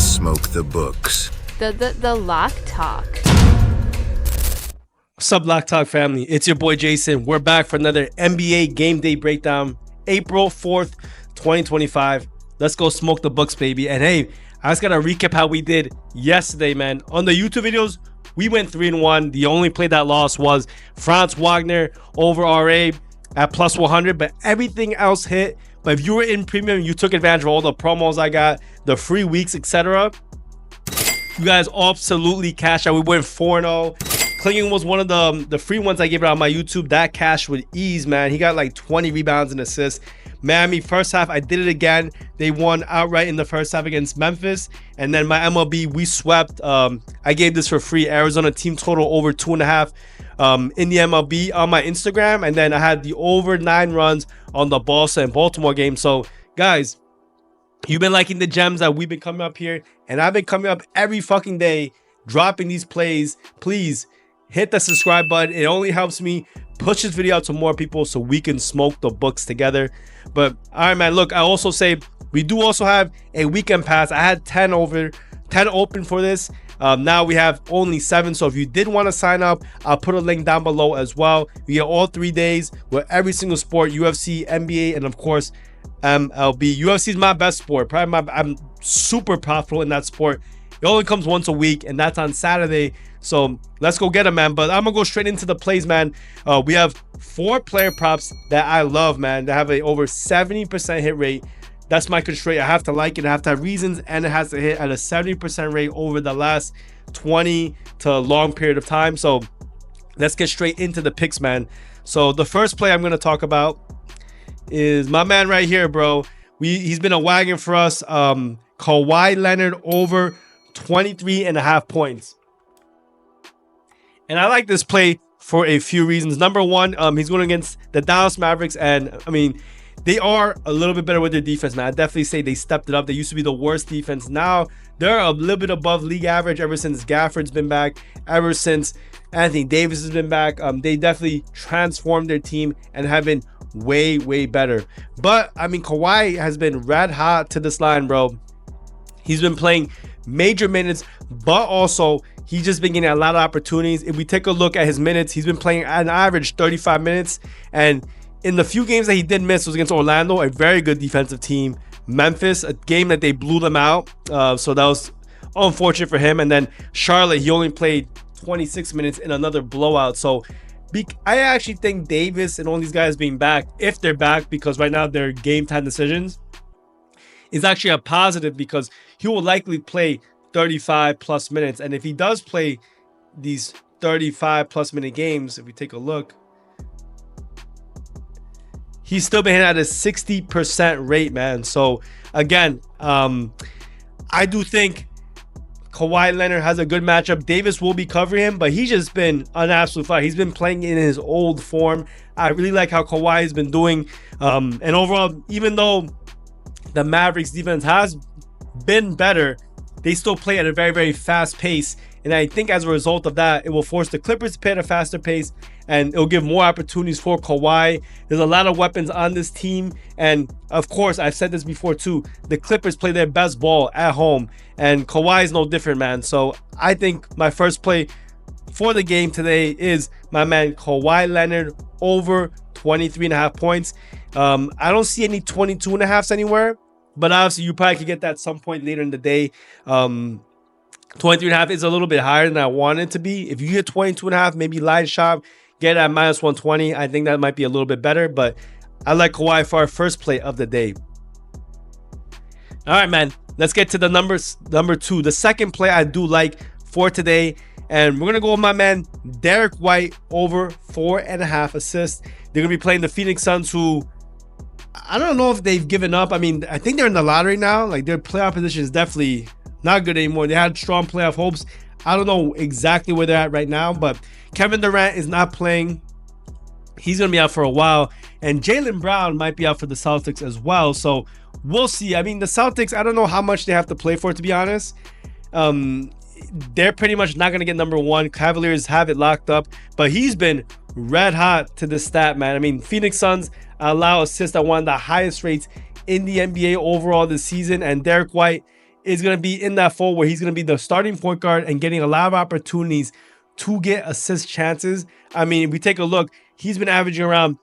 smoke the books. The Lock Talk. What's up, Lock Talk family? It's your boy Jason. We're back for another NBA game day breakdown, April 4th, 2025. Let's go smoke the books, baby. And hey, I just gotta recap how we did yesterday, man. On the YouTube videos, we went 3-1. The only play that lost was Franz Wagner over RA at plus 100, but everything else hit. But if you were in premium, you took advantage of all the promos I got, the free weeks, etc. You guys absolutely cashed out. We went 4-0. Klingen was one of the free ones I gave out on my YouTube. That cashed with ease, man. He got like 20 rebounds and assists. Miami, first half, I did it again. They won outright in the first half against Memphis. And then my MLB, we swept. I gave this for free. Arizona team total over 2.5 in the MLB on my Instagram. And then I had the over 9 runs on the Boston and Baltimore game. So, guys, you've been liking the gems that we've been coming up here. And I've been coming up every fucking day, dropping these plays. Please hit the subscribe button. It only helps me push this video out to more people so we can smoke the books together. But all right, man, look, I also say we do also have a weekend pass. I had 10 open for this. Now we have only 7. So if you did want to sign up, I'll put a link down below as well. You get all 3 days with every single sport: UFC, NBA, and of course MLB. UFC is my best sport. I'm super profitable in that sport. It only comes once a week, and that's on Saturday. So let's go get them, man. But I'm gonna go straight into the plays, man. We have 4 player props that I love, man. They have a over 70% hit rate. That's my constraint. I have to like it. I have to have reasons, and it has to hit at a 70% rate over the last 20 to a long period of time. So let's get straight into the picks, man. So the first play I'm gonna talk about is my man right here, bro. He's been a wagon for us. Kawhi Leonard over 23.5 points. And I like this play for a few reasons. Number one, he's going against the Dallas Mavericks. And, I mean, they are a little bit better with their defense, man. I definitely say they stepped it up. They used to be the worst defense. Now, they're a little bit above league average ever since Gafford's been back, ever since Anthony Davis has been back. They definitely transformed their team and have been way, way better. But, I mean, Kawhi has been red hot to this line, bro. He's been playing major minutes, but also he's just been getting a lot of opportunities. If we take a look at his minutes, he's been playing at an average 35 minutes. And in the few games that he did miss was against Orlando, a very good defensive team. Memphis, a game that they blew them out. So that was unfortunate for him. And then Charlotte, he only played 26 minutes in another blowout. So I actually think Davis and all these guys being back, if they're back, because right now they're game time decisions, is actually a positive because he will likely play 35 plus minutes. And if he does play these 35 plus minute games, if we take a look, he's still been hitting at a 60% rate, man. So again, I do think Kawhi Leonard has a good matchup. Davis will be covering him, but he's just been an absolute fire. He's been playing in his old form. I really like how Kawhi has been doing. And overall, even though the Mavericks defense has been better, they still play at a very, very fast pace. And I think as a result of that, it will force the Clippers to play at a faster pace, and it'll give more opportunities for Kawhi. There's a lot of weapons on this team. And of course, I've said this before too, the Clippers play their best ball at home, and Kawhi is no different, man. So I think my first play for the game today is my man Kawhi Leonard over 23.5 points. I don't see any 22.5s anywhere, but obviously you probably could get that some point later in the day. 23.5 is a little bit higher than I want it to be. If you get 22.5, maybe light shop, get it at minus 120. I think that might be a little bit better, but I like Kawhi for our first play of the day. All right, man, let's get to the numbers. Number 2, the second play I do like for today, and we're gonna go with my man Derek White over 4.5 assists. They're gonna be playing the Phoenix Suns, who I don't know if they've given up. I mean, I think they're in the lottery now. Like, their playoff position is definitely not good anymore. They had strong playoff hopes. I don't know exactly where they're at right now, but Kevin Durant is not playing. He's going to be out for a while. And Jaylen Brown might be out for the Celtics as well. So we'll see. I mean, the Celtics, I don't know how much they have to play for it, to be honest. They're pretty much not going to get number 1. Cavaliers have it locked up. But he's been red hot to the stat, man. I mean, Phoenix Suns allow assists at one of the highest rates in the NBA overall this season. And Derek White is going to be in that fold where he's going to be the starting point guard and getting a lot of opportunities to get assist chances. I mean, if we take a look, he's been averaging around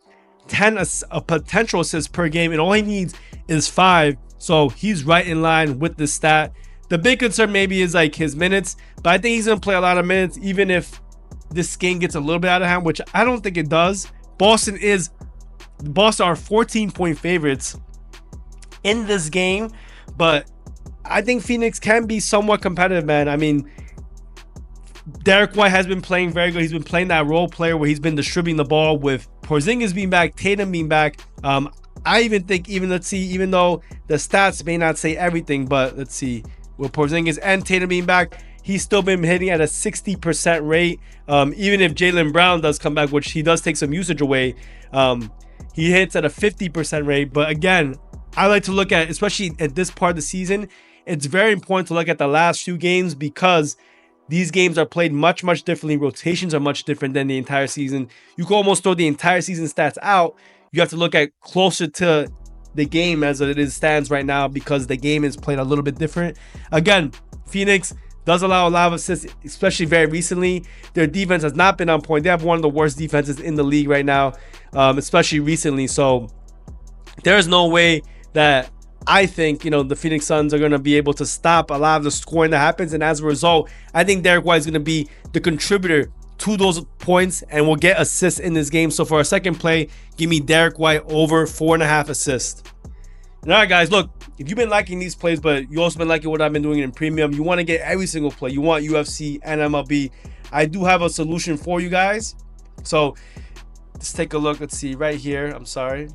10 potential assists per game, and all he needs is 5. So he's right in line with the stat. The big concern maybe is like his minutes, but I think he's going to play a lot of minutes even if this game gets a little bit out of hand, which I don't think it does. Boston are 14-point favorites in this game, but I think Phoenix can be somewhat competitive, man. I mean, Derek White has been playing very good. He's been playing that role player where he's been distributing the ball with Porzingis being back, Tatum being back. I even think, even though the stats may not say everything, but let's see, with Porzingis and Tatum being back, he's still been hitting at a 60% rate. Even if Jaylen Brown does come back, which he does take some usage away, he hits at a 50% rate. But again, I like to look at, especially at this part of the season, it's very important to look at the last few games because these games are played much differently. Rotations are much different than the entire season. You can almost throw the entire season stats out. You have to look at closer to the game as it stands right now because the game is played a little bit different. Again, Phoenix does allow a lot of assists, especially very recently. Their defense has not been on point. They have one of the worst defenses in the league right now, especially recently. So there's no way that I think, the Phoenix Suns are going to be able to stop a lot of the scoring that happens. And as a result, I think Derek White is going to be the contributor to those points and will get assists in this game. So for our second play, give me Derek White over 4.5 assists. And all right, guys, look, if you've been liking these plays, but you also been liking what I've been doing in premium, you want to get every single play. You want UFC and MLB. I do have a solution for you guys. So let's take a look. Let's see right here. I'm sorry.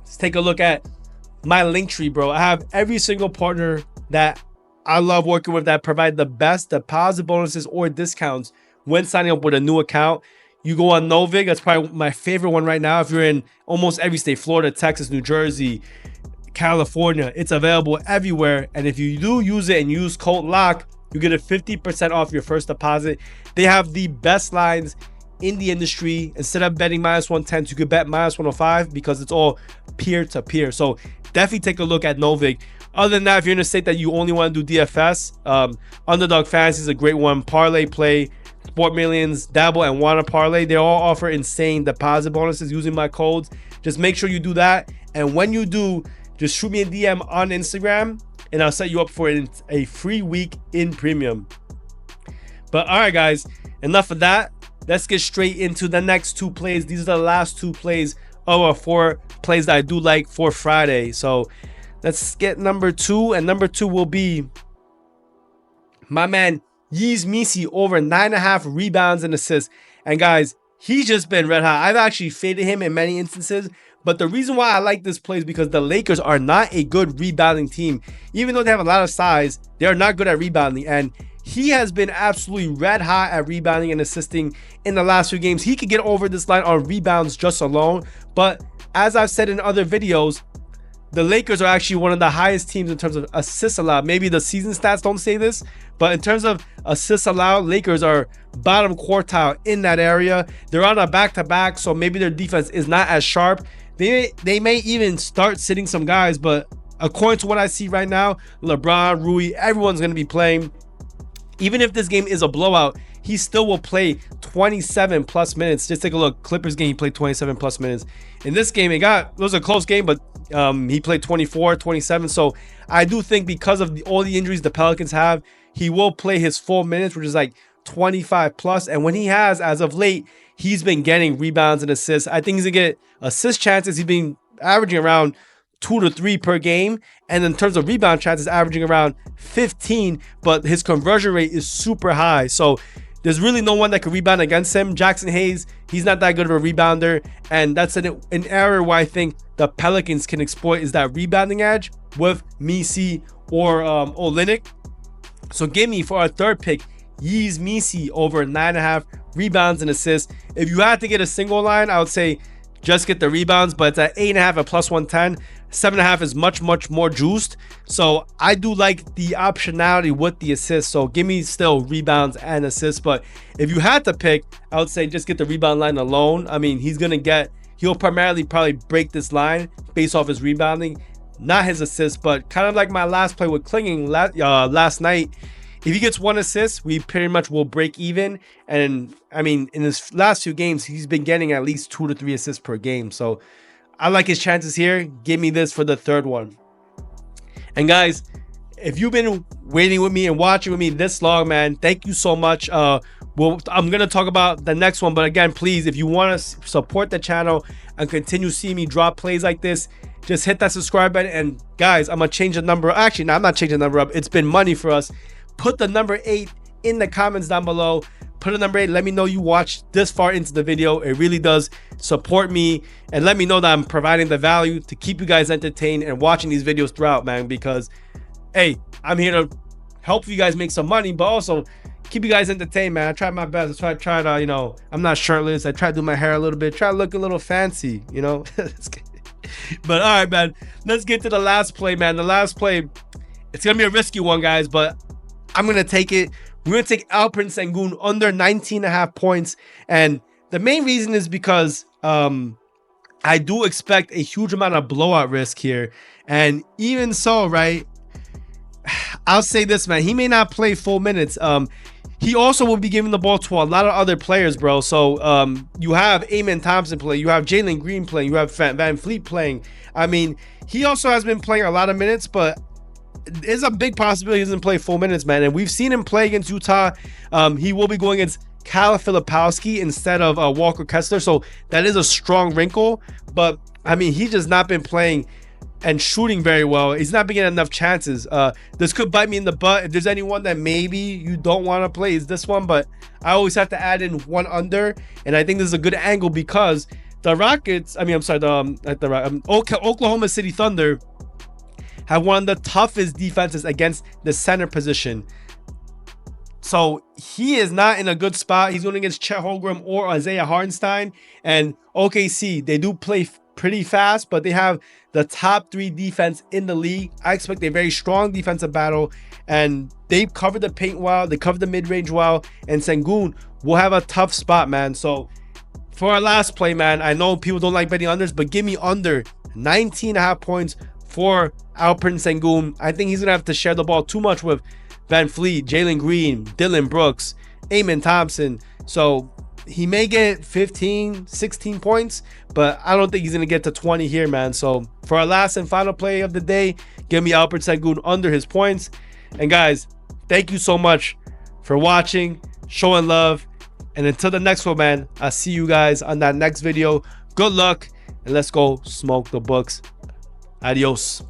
Let's take a look at my link tree, bro. I have every single partner that I love working with that provide the best deposit bonuses or discounts when signing up with a new account. You go on NOVIG. That's probably my favorite one right now. If you're in almost every state, Florida, Texas, New Jersey, California, it's available everywhere. And if you do use it and use code LOCK, you get a 50% off your first deposit. They have the best lines in the industry. Instead of betting -110, you could bet -105 because it's all peer-to-peer. So definitely take a look at NOVIG. Other than that, if you're in a state that you only want to do DFS, Underdog Fantasy is a great one. Parlay Play, Sport Millions, Dabble, and Wanna Parlay. They all offer insane deposit bonuses using my codes. Just make sure you do that. And when you do, just shoot me a DM on Instagram and I'll set you up for a free week in premium. But all right, guys, enough of that. Let's get straight into the next 2 plays. These are the last 2 plays of our 4 plays that I do like for Friday. So let's get number 2. And number 2 will be my man Yves Missi over 9.5 rebounds and assists. And guys, he's just been red hot. I've actually faded him in many instances. But the reason why I like this play is because the Lakers are not a good rebounding team. Even though they have a lot of size, they are not good at rebounding. And he has been absolutely red hot at rebounding and assisting in the last few games. He could get over this line on rebounds just alone. But as I've said in other videos, the Lakers are actually one of the highest teams in terms of assists allowed. Maybe the season stats don't say this, but in terms of assists allowed, Lakers are bottom quartile in that area. They're on a back-to-back, so maybe their defense is not as sharp. They may even start sitting some guys, but according to what I see right now, LeBron, Rui, everyone's going to be playing. Even if this game is a blowout, he still will play 27 plus minutes. Just take a look. Clippers game, he played 27 plus minutes. In this game, it was a close game, but he played 24, 27. So I do think because of all the injuries the Pelicans have, he will play his full minutes, which is like 25 plus. And when he has, as of late, he's been getting rebounds and assists. I think he's going to get assist chances. He's been averaging around 2 to 3 per game, and in terms of rebound chances, averaging around 15, but his conversion rate is super high. So there's really no one that can rebound against him. Jackson Hayes, he's not that good of a rebounder, and that's an area where I think the Pelicans can exploit is that rebounding edge with Missi or Olynyk. So give me for our third pick, Yves Missi over 9.5 rebounds and assists. If you had to get a single line, I would say just get the rebounds, but it's at 8.5 at plus 110. 7.5 is much more juiced. So I do like the optionality with the assists. So give me still rebounds and assists. But if you had to pick, I would say just get the rebound line alone. I mean, he'll primarily probably break this line based off his rebounding. not his assist, but kind of like my last play with Clinging last night. If he gets 1 assist, we pretty much will break even. And I mean, in his last 2 games, he's been getting at least 2 to 3 assists per game. So I like his chances here. Give me this for the third one. And guys, if you've been waiting with me and watching with me this long, man, thank you so much. I'm going to talk about the next one. But again, please, if you want to support the channel and continue seeing me drop plays like this, just hit that subscribe button. And guys, I'm going to change the number. Actually, no, I'm not changing the number up. It's been money for us. Put the number 8 in the comments down below. Put a number 8. Let me know you watched this far into the video. It really does support me. And let me know that I'm providing the value to keep you guys entertained and watching these videos throughout, man. Because, hey, I'm here to help you guys make some money, but also keep you guys entertained, man. I tried my best. I try to, you know, I'm not shirtless. I try to do my hair a little bit. Try to look a little fancy, you know. But all right, man. Let's get to the last play, man. The last play, it's going to be a risky one, guys, but I'm going to take it. We're going to take Alperen Sengun under 19.5 points. And the main reason is because I do expect a huge amount of blowout risk here. And even so, right, I'll say this, man. He may not play full minutes. He also will be giving the ball to a lot of other players, bro. So you have Amen Thompson playing. You have Jalen Green playing. You have Van Fleet playing. I mean, he also has been playing a lot of minutes, but there's a big possibility he doesn't play full minutes, man. And we've seen him play against Utah. He will be going against Kyle Filipowski instead of Walker Kessler. So that is a strong wrinkle. But, I mean, he's just not been playing and shooting very well. He's not been getting enough chances. This could bite me in the butt. If there's anyone that maybe you don't want to play, is this one. But I always have to add in 1 under. And I think this is a good angle because the Rockets, Oklahoma City Thunder have one of the toughest defenses against the center position. So he is not in a good spot. He's going against Chet Holmgren or Isaiah Hartenstein. And OKC, they do play pretty fast, but they have the top 3 defense in the league. I expect a very strong defensive battle. And they cover the paint well. They cover the mid-range well. And Sengun will have a tough spot, man. So for our last play, man, I know people don't like betting unders, but give me under 19.5 points for Alperen Sengun. I think he's going to have to share the ball too much with Van Fleet, Jalen Green, Dylan Brooks, Amen Thompson. So he may get 15, 16 points, but I don't think he's going to get to 20 here, man. So for our last and final play of the day, give me Alperen Sengun under his points. And guys, thank you so much for watching, showing love. And until the next one, man, I'll see you guys on that next video. Good luck, and let's go smoke the books. Adios.